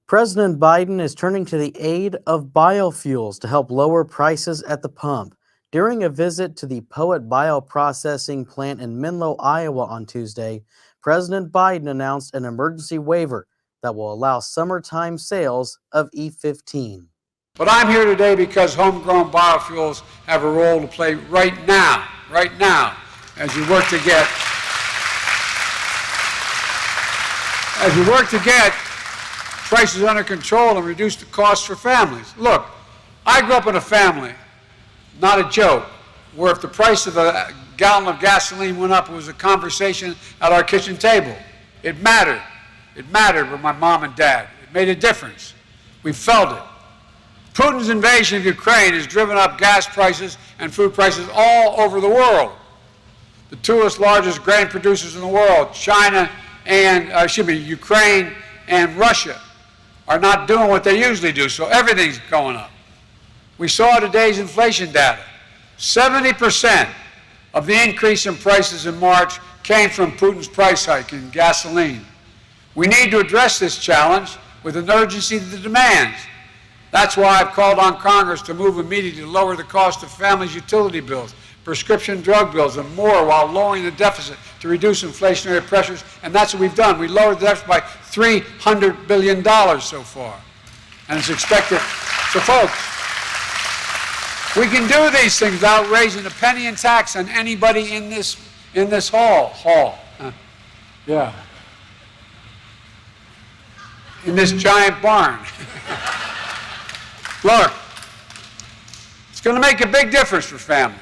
President Biden is turning to the aid of biofuels to help lower prices at the pump. During a visit to the POET Bioprocessing plant in Menlo, Iowa on Tuesday, President Biden announced an emergency waiver that will allow summertime sales of E15. But I'm here today because homegrown biofuels have a role to play right now, as we work to get prices under control and reduce the costs for families. Look, I grew up in a family, not a joke, where if the price of a gallon of gasoline went up, it was a conversation at our kitchen table. It mattered. It mattered with my mom and dad. It made a difference. We felt it. Putin's invasion of Ukraine has driven up gas prices and food prices all over the world. The two largest grain producers in the world, Ukraine and Russia, are not doing what they usually do, so everything's going up. We saw today's inflation data. 70% of the increase in prices in March came from Putin's price hike in gasoline. We need to address this challenge with an urgency that demands. That's why I've called on Congress to move immediately to lower the cost of families' utility bills, prescription drug bills, and more while lowering the deficit to reduce inflationary pressures, and that's what we've done. We lowered the deficit by $300 billion so far, and it's expected. So folks, we can do these things without raising a penny in tax on anybody in this hall. In this giant barn. Look, it's going to make a big difference for families.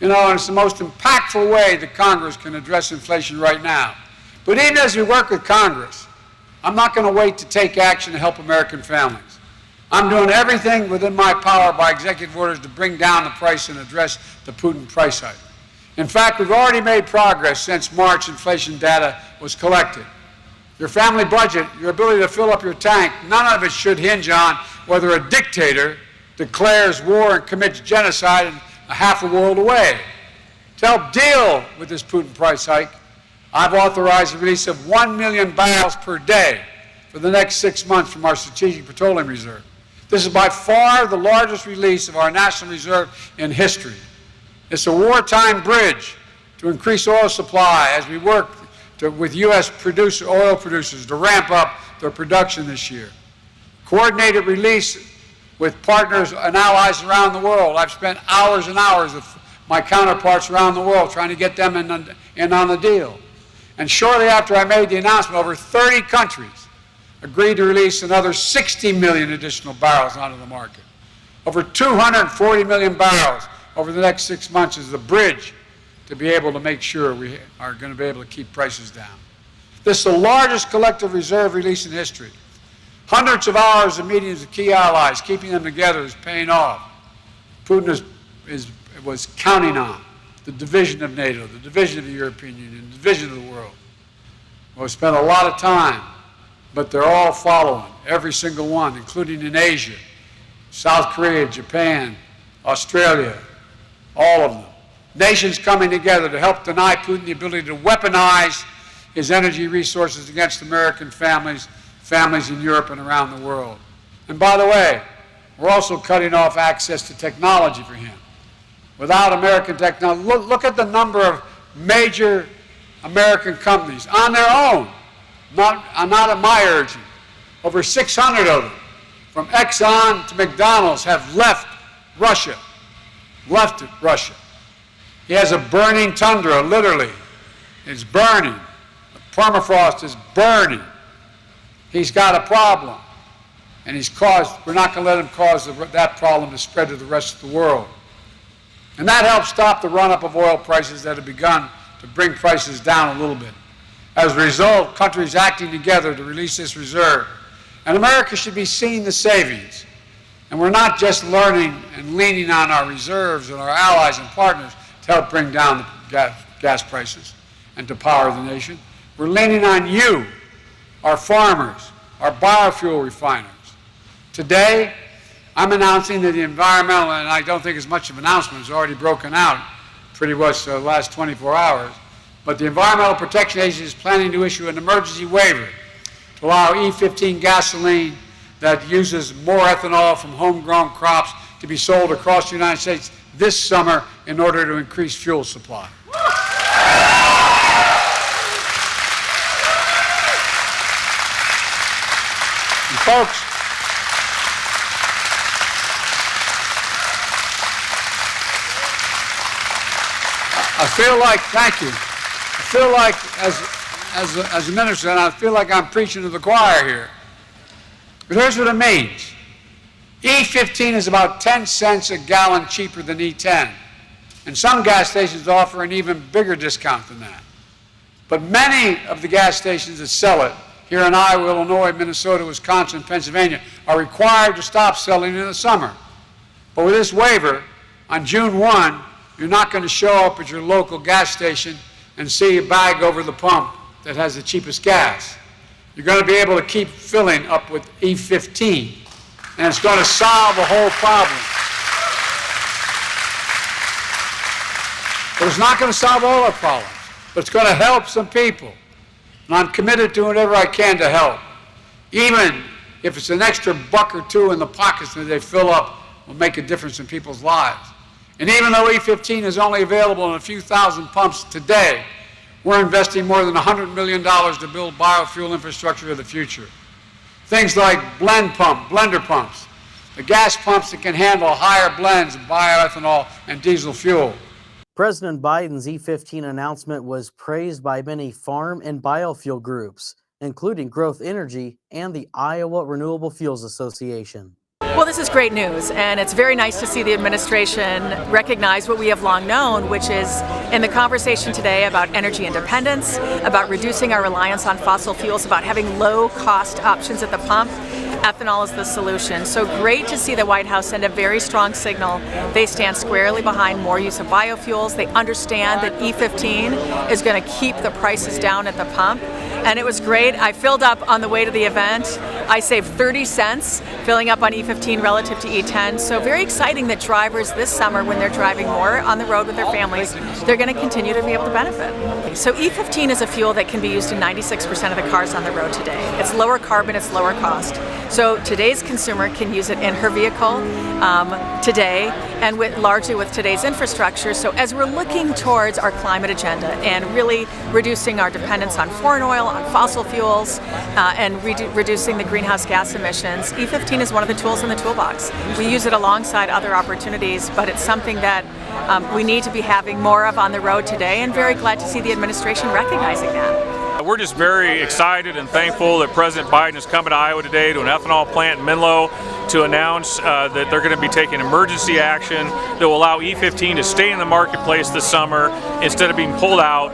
You know, and it's the most impactful way that Congress can address inflation right now. But even as we work with Congress, I'm not going to wait to take action to help American families. I'm doing everything within my power by executive orders to bring down the price and address the Putin price hike. In fact, we've already made progress since March inflation data was collected. Your family budget, your ability to fill up your tank, none of it should hinge on whether a dictator declares war and commits genocide in half a world away. To help deal with this Putin price hike, I've authorized the release of 1 million barrels per day for the next 6 months from our Strategic Petroleum Reserve. This is by far the largest release of our national reserve in history. It's a wartime bridge to increase oil supply as we work with U.S. oil producers to ramp up their production this year. Coordinated release with partners and allies around the world. I've spent hours and hours with my counterparts around the world trying to get them in on the deal. And shortly after I made the announcement, over 30 countries agreed to release another 60 million additional barrels onto the market. Over 240 million barrels over the next 6 months is the bridge to be able to make sure we are going to be able to keep prices down. This is the largest collective reserve release in history. Hundreds of hours of meetings with key allies, keeping them together is paying off. Putin was counting on the division of NATO, the division of the European Union, the division of the world. We've spent a lot of time, but they're all following, every single one, including in Asia, South Korea, Japan, Australia, all of them. Nations coming together to help deny Putin the ability to weaponize his energy resources against American families in Europe and around the world. And by the way, we're also cutting off access to technology for him. Without American technology, look at the number of major American companies on their own, not at my urging. Over 600 of them, from Exxon to McDonald's, have left Russia. He has a burning tundra, literally. It's burning. The permafrost is burning. He's got a problem. And we're not going to let him cause that problem to spread to the rest of the world. And that helps stop the run-up of oil prices that have begun to bring prices down a little bit. As a result, countries acting together to release this reserve. And America should be seeing the savings. And we're not just learning and leaning on our reserves and our allies and partners to help bring down the gas prices and to power the nation. We're leaning on you, our farmers, our biofuel refiners. Today, I'm announcing that the environmental, and I don't think it's much of an announcement, it's already broken out pretty much the last 24 hours, but the Environmental Protection Agency is planning to issue an emergency waiver to to allow E15 gasoline that uses more ethanol from homegrown crops to be sold across the United States this summer in order to increase fuel supply. And folks, I feel like, thank you, I feel like as a minister, and I feel like I'm preaching to the choir here. But here's what it means. E15 is about 10 cents a gallon cheaper than E10. And some gas stations offer an even bigger discount than that. But many of the gas stations that sell it here in Iowa, Illinois, Minnesota, Wisconsin, Pennsylvania are required to stop selling in the summer. But with this waiver, on June 1, you're not going to show up at your local gas station and see a bag over the pump that has the cheapest gas. You're going to be able to keep filling up with E15, and it's going to solve the whole problem. But it's not going to solve all our problems, but it's going to help some people. And I'm committed to whatever I can to help. Even if it's an extra buck or two in the pockets that they fill up, will make a difference in people's lives. And even though E15 is only available in a few thousand pumps today, we're investing more than $100 million to build biofuel infrastructure of the future. Things like blender pumps, the gas pumps that can handle higher blends of bioethanol and diesel fuel. President Biden's E15 announcement was praised by many farm and biofuel groups, including Growth Energy and the Iowa Renewable Fuels Association. Well, this is great news, and it's very nice to see the administration recognize what we have long known, which is in the conversation today about energy independence, about reducing our reliance on fossil fuels, about having low-cost options at the pump. Ethanol is the solution. So great to see the White House send a very strong signal. They stand squarely behind more use of biofuels. They understand that E15 is going to keep the prices down at the pump. And it was great. I filled up on the way to the event. I saved 30 cents filling up on E15 relative to E10. So very exciting that drivers this summer, when they're driving more on the road with their families, they're going to continue to be able to benefit. So E15 is a fuel that can be used in 96% of the cars on the road today. It's lower carbon, it's lower cost. So today's consumer can use it in her vehicle today, and largely with today's infrastructure. So as we're looking towards our climate agenda and really reducing our dependence on foreign oil, on fossil fuels, and reducing the greenhouse gas emissions, E15 is one of the tools in the toolbox. We use it alongside other opportunities, but it's something that we need to be having more of on the road today, and very glad to see the administration recognizing that. We're just very excited and thankful that President Biden is coming to Iowa today to an ethanol plant in Menlo to announce that they're going to be taking emergency action that will allow E15 to stay in the marketplace this summer instead of being pulled out.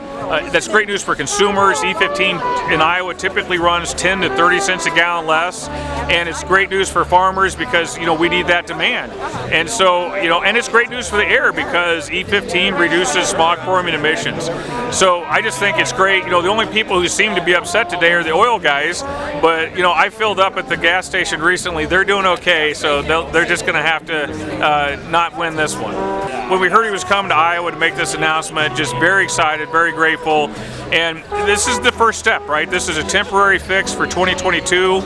That's great news for consumers. E15 in Iowa typically runs 10 to 30 cents a gallon less, and it's great news for farmers because we need that demand. And so and it's great news for the air because E15 reduces smog-forming emissions. So I just think it's great. The only people who seem to be upset today are the oil guys, but I filled up at the gas station recently. They're doing okay, so they're just going to have to not win this one. When we heard he was coming to Iowa to make this announcement, just very excited, very grateful. And this is the first step, right? This is a temporary fix for 2022.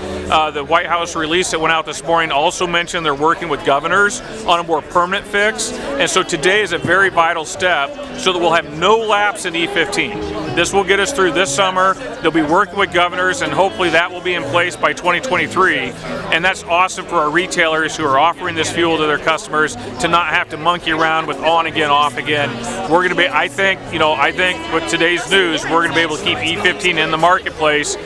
The White House release that went out this morning also mentioned they're working with governors on a more permanent fix. And so today is a very vital step so that we'll have no lapse in E15. This will get us through this summer. They'll be working with governors, and hopefully that will be in place by 2023. And that's awesome for our retailers who are offering this fuel to their customers to not have to monkey around with on again, off again. We're going to be, I think with today's news, we're going to be able to keep E15 in the marketplace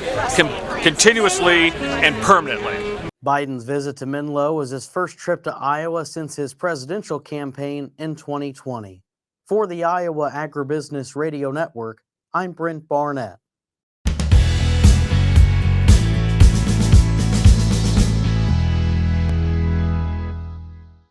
continuously and permanently. Biden's visit to Menlo was his first trip to Iowa since his presidential campaign in 2020. For the Iowa Agribusiness Radio Network, I'm Brent Barnett.